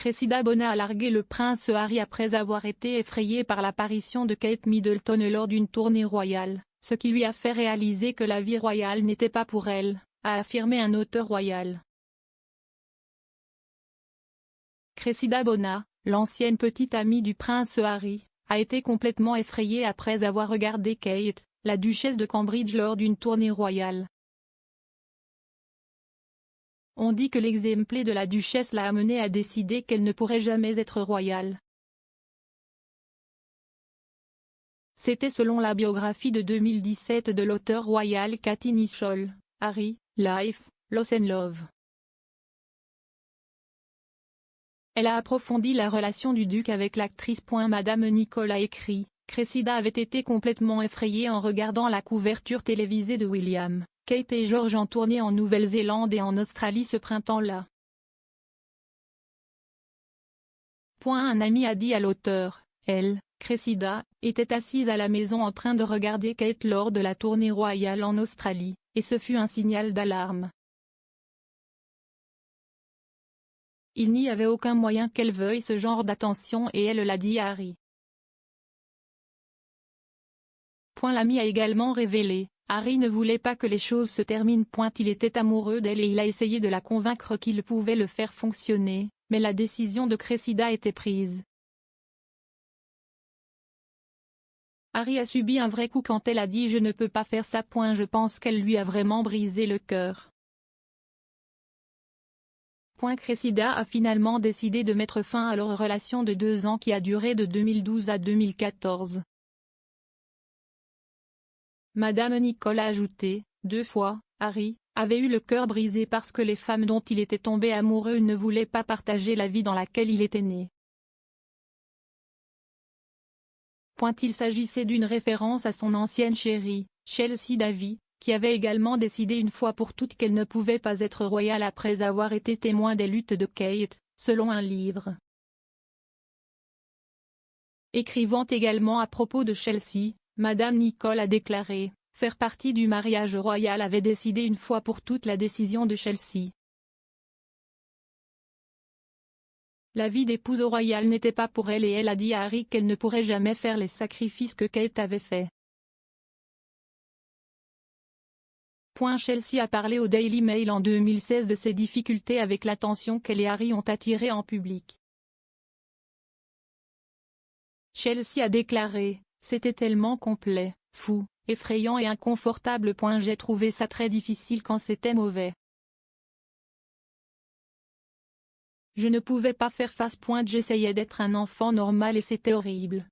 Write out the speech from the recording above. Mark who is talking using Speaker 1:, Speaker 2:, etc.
Speaker 1: Cressida Bona a largué le prince Harry après avoir été effrayée par l'apparition de Kate Middleton lors d'une tournée royale, ce qui lui a fait réaliser que la vie royale n'était pas pour elle, a affirmé un auteur royal. Cressida Bona, l'ancienne petite amie du prince Harry, a été complètement effrayée après avoir regardé Kate, la duchesse de Cambridge lors d'une tournée royale. On dit que l'exemplé de la duchesse l'a amenée à décider qu'elle ne pourrait jamais être royale. C'était selon la biographie de 2017 de l'auteur royal Cathy Nicholl, Harry, Life, Loss and Love. Elle a approfondi la relation du duc avec l'actrice. Madame Nicholl a écrit, Cressida avait été complètement effrayée en regardant la couverture télévisée de William, Kate et George en tournée en Nouvelle-Zélande et en Australie ce printemps-là. Un ami a dit à l'auteur, elle, Cressida, était assise à la maison en train de regarder Kate lors de la tournée royale en Australie, et ce fut un signal d'alarme. Il n'y avait aucun moyen qu'elle veuille ce genre d'attention et elle l'a dit à Harry. L'ami a également révélé, Harry ne voulait pas que les choses se terminent. Il était amoureux d'elle et il a essayé de la convaincre qu'il pouvait le faire fonctionner, mais la décision de Cressida était prise. Harry a subi un vrai coup quand elle a dit je ne peux pas faire ça. Je pense qu'elle lui a vraiment brisé le cœur. Cressida a finalement décidé de mettre fin à leur relation de 2 ans qui a duré de 2012 à 2014. Madame Nicholl a ajouté, 2 fois, Harry avait eu le cœur brisé parce que les femmes dont il était tombé amoureux ne voulaient pas partager la vie dans laquelle il était né. Il s'agissait d'une référence à son ancienne chérie, Chelsea Davy, qui avait également décidé une fois pour toutes qu'elle ne pouvait pas être royale après avoir été témoin des luttes de Kate, selon un livre. Écrivant également à propos de Chelsea, Madame Nicholl a déclaré, faire partie du mariage royal avait décidé une fois pour toutes la décision de Chelsea. La vie d'épouse royale n'était pas pour elle et elle a dit à Harry qu'elle ne pourrait jamais faire les sacrifices que Kate avait faits. Chelsea a parlé au Daily Mail en 2016 de ses difficultés avec l'attention qu'elle et Harry ont attirée en public. Chelsea a déclaré, c'était tellement complet, fou, effrayant et inconfortable. J'ai trouvé ça très difficile quand c'était mauvais. Je ne pouvais pas faire face. J'essayais d'être un enfant normal et c'était horrible.